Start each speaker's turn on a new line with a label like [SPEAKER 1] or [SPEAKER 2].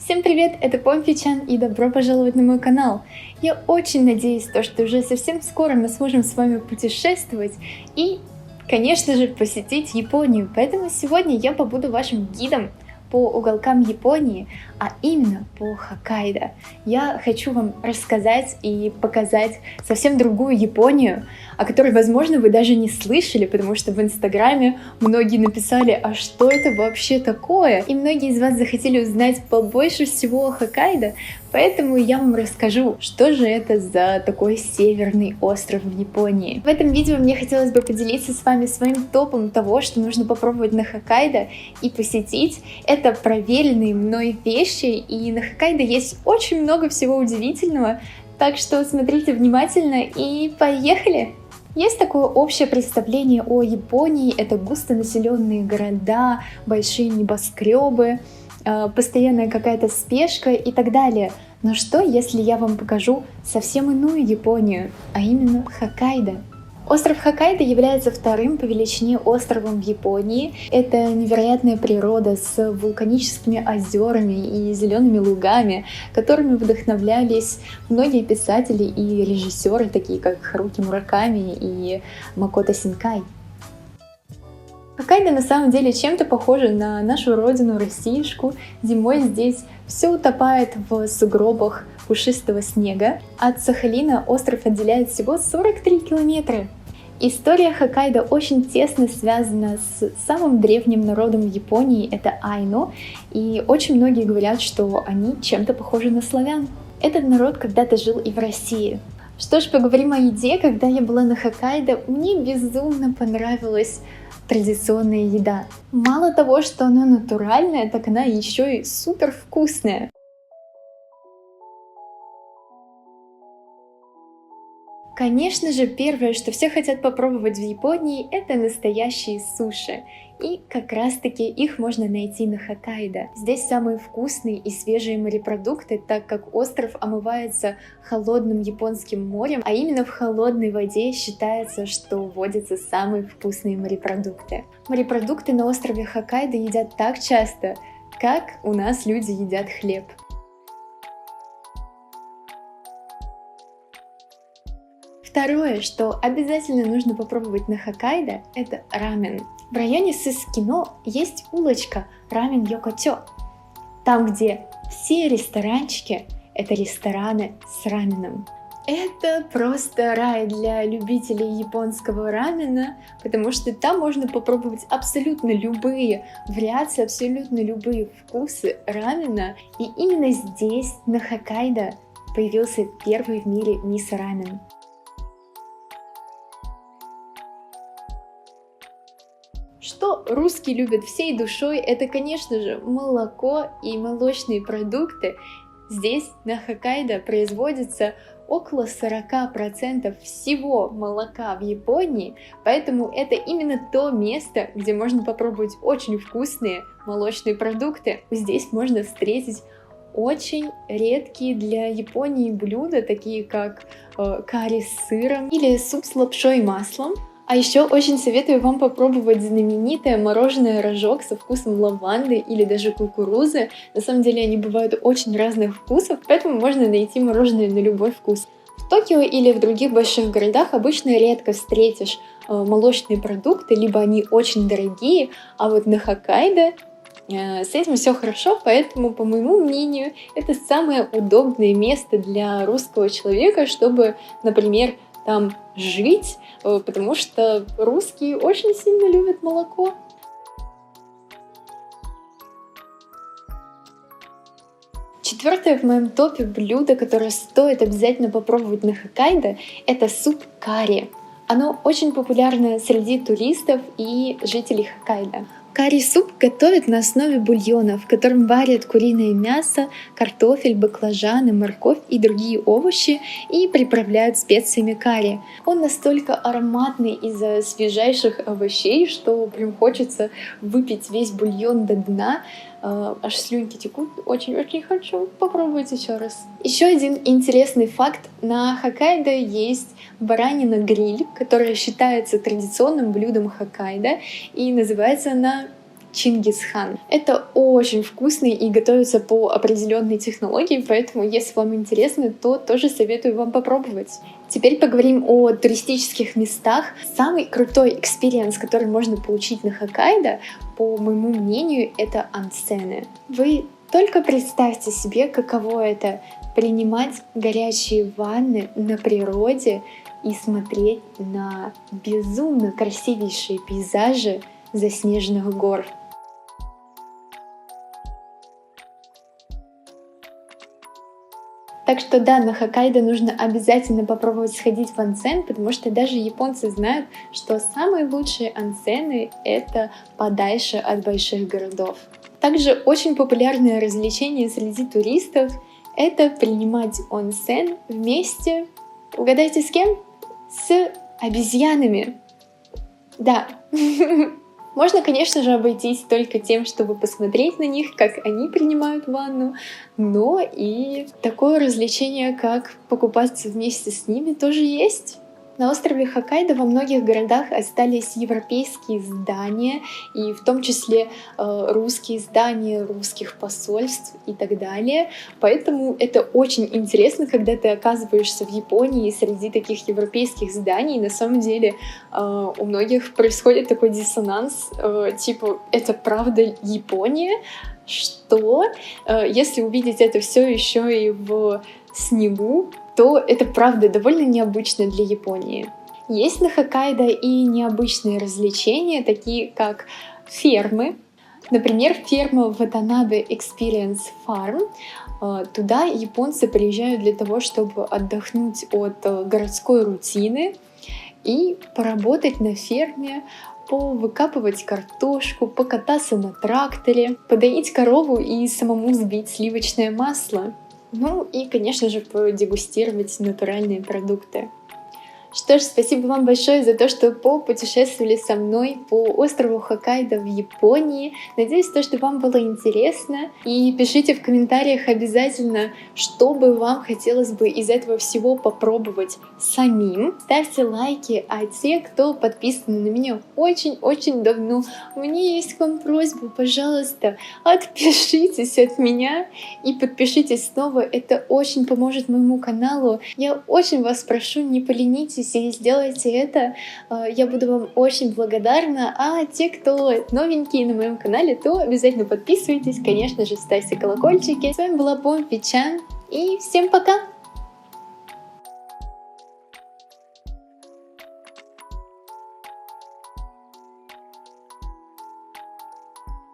[SPEAKER 1] Всем привет, это Помпи-чан и добро пожаловать на мой канал. Я очень надеюсь, что уже совсем скоро мы сможем с вами путешествовать и, конечно же, посетить Японию. Поэтому сегодня я побуду вашим гидом по уголкам Японии, а именно по Хоккайдо. Я хочу вам рассказать и показать совсем другую Японию, о которой, возможно, вы даже не слышали, потому что в Инстаграме многие написали, а что это вообще такое? И многие из вас захотели узнать побольше всего о Хоккайдо, поэтому я вам расскажу, что же это за такой северный остров в Японии. В этом видео мне хотелось бы поделиться с вами своим топом того, что нужно попробовать на Хоккайдо и посетить. Это проверенные мной вещи, и на Хоккайдо есть очень много всего удивительного, так что смотрите внимательно и поехали! Есть такое общее представление о Японии, это густонаселенные города, большие небоскребы, постоянная какая-то спешка и так далее. Но что, если я вам покажу совсем иную Японию, а именно Хоккайдо? Остров Хоккайдо является вторым по величине островом в Японии. Это невероятная природа с вулканическими озерами и зелеными лугами, которыми вдохновлялись многие писатели и режиссеры, такие как Харуки Мураками и Макото Синкай. Хоккайдо на самом деле чем-то похоже на нашу родину, Россиюшку. Зимой здесь все утопает в сугробах пушистого снега. От Сахалина остров отделяет всего 43 километра. История Хоккайдо очень тесно связана с самым древним народом в Японии, это айну, и очень многие говорят, что они чем-то похожи на славян. Этот народ когда-то жил и в России. Что ж, поговорим о еде. Когда я была на Хоккайдо, мне безумно понравилась традиционная еда. Мало того, что она натуральная, так она еще и супер вкусная. Конечно же, первое, что все хотят попробовать в Японии, это настоящие суши. И как раз-таки их можно найти на Хоккайдо. Здесь самые вкусные и свежие морепродукты, так как остров омывается холодным японским морем, а именно в холодной воде считается, что водятся самые вкусные морепродукты. Морепродукты на острове Хоккайдо едят так часто, как у нас люди едят хлеб. Второе, что обязательно нужно попробовать на Хоккайдо, это рамен. В районе Сыскино есть улочка Рамен Йокотё. Там, где все ресторанчики, это рестораны с раменом. Это просто рай для любителей японского рамена, потому что там можно попробовать абсолютно любые вариации, абсолютно любые вкусы рамена. И именно здесь, на Хоккайдо, появился первый в мире мисо-рамен. Что русские любят всей душой, это, конечно же, молоко и молочные продукты. Здесь, на Хоккайдо, производится около 40% всего молока в Японии, поэтому это именно то место, где можно попробовать очень вкусные молочные продукты. Здесь можно встретить очень редкие для Японии блюда, такие как карри с сыром или суп с лапшой и маслом. А еще очень советую вам попробовать знаменитое мороженое рожок со вкусом лаванды или даже кукурузы. На самом деле они бывают очень разных вкусов, поэтому можно найти мороженое на любой вкус. В Токио или в других больших городах обычно редко встретишь молочные продукты, либо они очень дорогие, а вот на Хоккайдо с этим все хорошо, поэтому, по моему мнению, это самое удобное место для русского человека, чтобы, например, там жить, потому что русские очень сильно любят молоко. Четвертое в моем топе блюдо, которое стоит обязательно попробовать на Хоккайдо, это суп карри. Оно очень популярно среди туристов и жителей Хоккайдо. Карри-суп готовят на основе бульона, в котором варят куриное мясо, картофель, баклажаны, морковь и другие овощи и приправляют специями карри. Он настолько ароматный из-за свежайших овощей, что прям хочется выпить весь бульон до дна. Аж слюнки текут, очень-очень хочу попробовать еще раз. Еще один интересный факт. На Хоккайдо есть баранина-гриль, которая считается традиционным блюдом Хоккайдо, и называется она Чингисхан. Это очень вкусно и готовится по определенной технологии, поэтому, если вам интересно, то тоже советую вам попробовать. Теперь поговорим о туристических местах. Самый крутой экспириенс, который можно получить на Хоккайдо, по моему мнению, это онсены. Вы только представьте себе, каково это — принимать горячие ванны на природе и смотреть на безумно красивейшие пейзажи заснеженных гор. Так что да, на Хоккайдо нужно обязательно попробовать сходить в онсен, потому что даже японцы знают, что самые лучшие онсены — это подальше от больших городов. Также очень популярное развлечение среди туристов — это принимать онсен вместе, угадайте с кем? С обезьянами. Да. Можно, конечно же, обойтись только тем, чтобы посмотреть на них, как они принимают ванну, но и такое развлечение, как покупаться вместе с ними, тоже есть. На острове Хоккайдо во многих городах остались европейские здания, и в том числе русские здания русских посольств и так далее. Поэтому это очень интересно, когда ты оказываешься в Японии среди таких европейских зданий. На самом деле у многих происходит такой диссонанс, типа «это правда Япония?» Что? Если увидеть это все еще и в снегу, то это правда довольно необычно для Японии. Есть на Хоккайдо и необычные развлечения, такие как фермы. Например, ферма Watanabe Experience Farm. Туда японцы приезжают для того, чтобы отдохнуть от городской рутины и поработать на ферме, повыкапывать картошку, покататься на тракторе, подоить корову и самому взбить сливочное масло. Ну и, конечно же, продегустировать натуральные продукты. Что ж, спасибо вам большое за то, что попутешествовали со мной по острову Хоккайдо в Японии. Надеюсь, что вам было интересно. И пишите в комментариях обязательно, что бы вам хотелось бы из этого всего попробовать самим. Ставьте лайки, а те, кто подписан на меня очень-очень давно, у меня есть к вам просьба, пожалуйста, отпишитесь от меня и подпишитесь снова. Это очень поможет моему каналу. Я очень вас прошу, не поленитесь и сделайте это, я буду вам очень благодарна. А те, кто новенькие на моем канале, то обязательно подписывайтесь, конечно же, ставьте колокольчики. С вами была Помпи Чан, и всем пока!